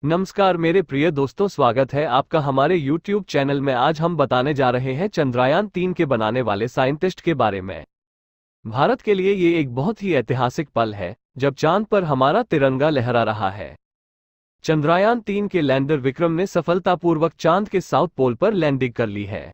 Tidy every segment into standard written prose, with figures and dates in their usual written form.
नमस्कार मेरे प्रिय दोस्तों, स्वागत है आपका हमारे YouTube चैनल में। आज हम बताने जा रहे हैं चंद्रयान-3 के बनाने वाले साइंटिस्ट के बारे में। भारत के लिए ये एक बहुत ही ऐतिहासिक पल है जब चांद पर हमारा तिरंगा लहरा रहा है। चंद्रयान-3 के लैंडर विक्रम ने सफलतापूर्वक चांद के साउथ पोल पर लैंडिंग कर ली है।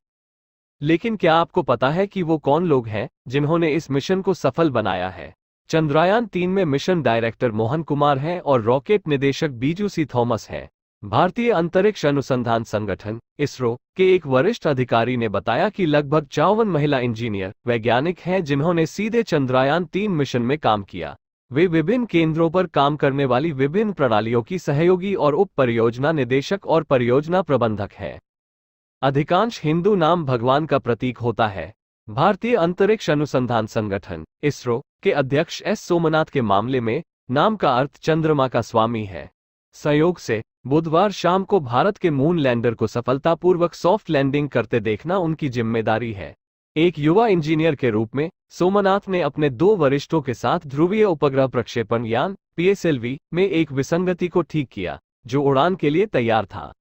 लेकिन क्या आपको पता है कि वो कौन लोग हैं जिन्होंने इस मिशन को सफल बनाया है? चंद्रयान-3 में मिशन डायरेक्टर मोहन कुमार हैं और रॉकेट निदेशक बीजू सी थॉमस हैं। भारतीय अंतरिक्ष अनुसंधान संगठन इसरो के एक वरिष्ठ अधिकारी ने बताया कि लगभग 54 महिला इंजीनियर वैज्ञानिक हैं जिन्होंने सीधे चंद्रयान-3 मिशन में काम किया। वे विभिन्न केंद्रों पर काम करने वाली विभिन्न प्रणालियों की सहयोगी और उप परियोजना निदेशक और परियोजना प्रबंधक हैं। अधिकांश हिंदू नाम भगवान का प्रतीक होता है। भारतीय अंतरिक्ष अनुसंधान संगठन इसरो के अध्यक्ष एस सोमनाथ के मामले में नाम का अर्थ चंद्रमा का स्वामी है। संयोग से बुधवार शाम को भारत के मून लैंडर को सफलतापूर्वक सॉफ्ट लैंडिंग करते देखना उनकी जिम्मेदारी है। एक युवा इंजीनियर के रूप में सोमनाथ ने अपने 2 वरिष्ठों के साथ ध्रुवीय उपग्रह प्रक्षेपण यान PSLV में एक विसंगति को ठीक किया जो उड़ान के लिए तैयार था।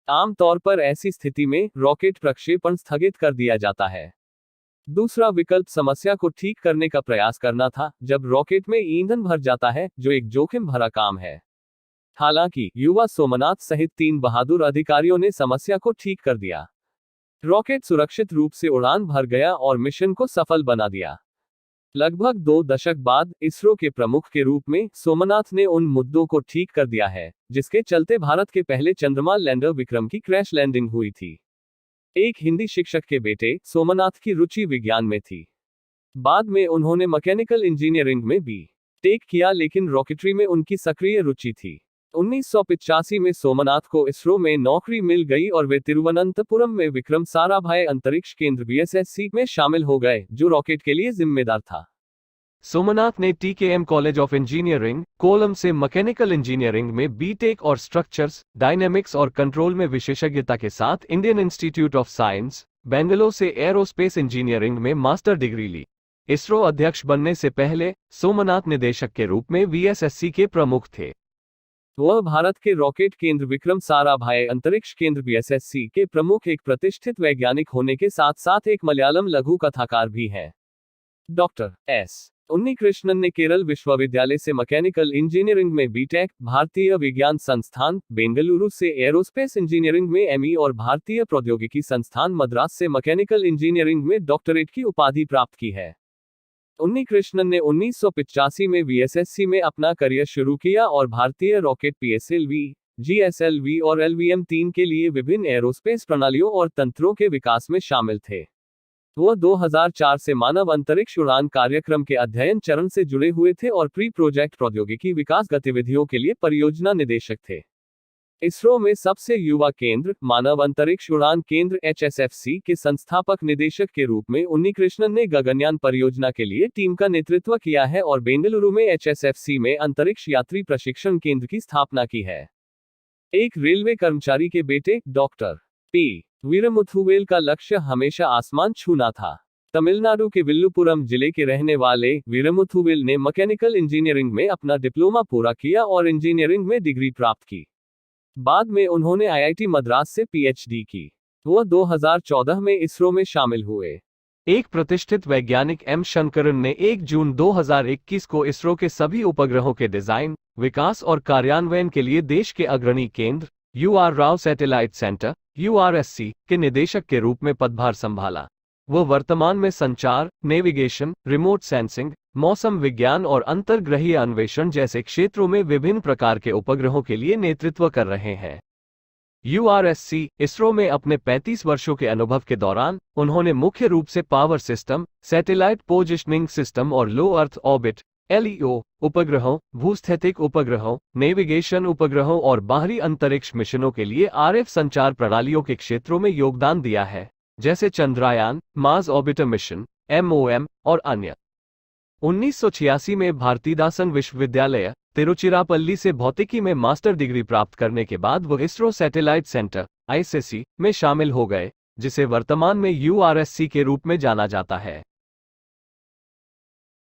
आमतौर पर ऐसी स्थिति में रॉकेट प्रक्षेपण स्थगित कर दिया जाता है। दूसरा विकल्प समस्या को ठीक करने का प्रयास करना था जब रॉकेट में ईंधन भर जाता है, जो एक जोखिम भरा काम है। हालांकि युवा सोमनाथ सहित 3 बहादुर अधिकारियों ने समस्या को ठीक कर दिया। रॉकेट सुरक्षित रूप से उड़ान भर गया और मिशन को सफल बना दिया। लगभग 2 दशक बाद इसरो के प्रमुख के रूप में सोमनाथ ने उन मुद्दों को ठीक कर दिया है जिसके चलते भारत के पहले चंद्रमा लैंडर विक्रम की क्रैश लैंडिंग हुई थी। एक हिंदी शिक्षक के बेटे सोमनाथ की रुचि विज्ञान में थी। बाद में उन्होंने मैकेनिकल इंजीनियरिंग में B.Tech किया, लेकिन रॉकेटरी में उनकी सक्रिय रुचि थी। 1985 में सोमनाथ को इसरो में नौकरी मिल गई और वे तिरुवनंतपुरम में विक्रम साराभाई अंतरिक्ष केंद्र VSSC में शामिल हो गए, जो रॉकेट के लिए जिम्मेदार था। सोमनाथ ने TKM college of engineering, Kollam से मैकेनिकल इंजीनियरिंग में B.Tech और स्ट्रक्चर्स, डायनेमिक्स और कंट्रोल में विशेषज्ञता के साथ Indian institute of science, Bangalore से एरोस्पेस इंजीनियरिंग में मास्टर डिग्री ली। इसरो अध्यक्ष बनने से पहले सोमनाथ निदेशक के रूप में VSSC के प्रमुख थे। वह भारत के रॉकेट केंद्र विक्रम साराभाई अंतरिक्ष केंद्र VSSC के प्रमुख एक प्रतिष्ठित वैज्ञानिक होने के साथ साथ एक मलयालम लघु कथाकार भी हैं। डॉक्टर एस उन्नीकृष्णन ने केरल विश्वविद्यालय से मैकेनिकल इंजीनियरिंग में B.Tech, भारतीय विज्ञान संस्थान बेंगलुरु से एरोस्पेस इंजीनियरिंग में ME और भारतीय प्रौद्योगिकी संस्थान मद्रास से मैकेनिकल इंजीनियरिंग में डॉक्टरेट की उपाधि प्राप्त की है। उन्नीकृष्णन ने 1985 में VSSC में अपना करियर शुरू किया और भारतीय रॉकेट PSLV, GSLV और LVM-3 के लिए विभिन्न एरोस्पेस प्रणालियों और तंत्रों के विकास में शामिल थे। वह 2004 से मानव अंतरिक्ष उड़ान कार्यक्रम के अध्ययन चरण से जुड़े हुए थे और प्री प्रोजेक्ट प्रौद्योगिकी विकास गतिविधियों के लिए परियोजना निदेशक थे। इसरो में सबसे युवा केंद्र मानव अंतरिक्ष उड़ान केंद्र HSFC के संस्थापक निदेशक के रूप में उन्नीकृष्णन ने गगनयान परियोजना के लिए टीम का नेतृत्व किया है और बेंगलुरु में HSFC में अंतरिक्ष यात्री प्रशिक्षण केंद्र की स्थापना की है। एक रेलवे कर्मचारी के बेटे डॉक्टर P. वीरमुथुवेल का लक्ष्य हमेशा आसमान छूना था। तमिलनाडु के विल्लुपुरम जिले के रहने वाले वीरमुथुवेल ने मैकेनिकल इंजीनियरिंग में अपना डिप्लोमा पूरा किया और इंजीनियरिंग में डिग्री प्राप्त की। बाद में उन्होंने IIT मद्रास से PhD की। वह 2014 में इसरो में शामिल हुए। एक प्रतिष्ठित वैज्ञानिक M. शंकरन ने 1 जून 2021 को इसरो के सभी उपग्रहों के डिजाइन, विकास और कार्यान्वयन के लिए देश के अग्रणी केंद्र UR Rao satellite centre URSC के निदेशक के रूप में पदभार संभाला। वह वर्तमान में संचार, नेविगेशन, रिमोट सेंसिंग, मौसम विज्ञान और अंतर्ग्रहीय अन्वेषण जैसे क्षेत्रों में विभिन्न प्रकार के उपग्रहों के लिए नेतृत्व कर रहे हैं। URSC इसरो में अपने 35 वर्षों के अनुभव के दौरान उन्होंने मुख्य रूप से power system, satellite positioning system और लो अर्थ ऑर्बिट LEO उपग्रहों, भूस्थैतिक उपग्रहों, नेविगेशन उपग्रहों और बाहरी अंतरिक्ष मिशनों के लिए RF संचार प्रणालियों के क्षेत्रों में योगदान दिया है, जैसे Chandrayaan, Mars orbiter mission MOM और अन्य। 1986 में भारतीदासन विश्वविद्यालय तिरुचिरापल्ली से भौतिकी में मास्टर डिग्री प्राप्त करने के बाद वह इसरो सैटेलाइट सेंटर ISSC में शामिल हो गए, जिसे वर्तमान में URSC के रूप में जाना जाता है।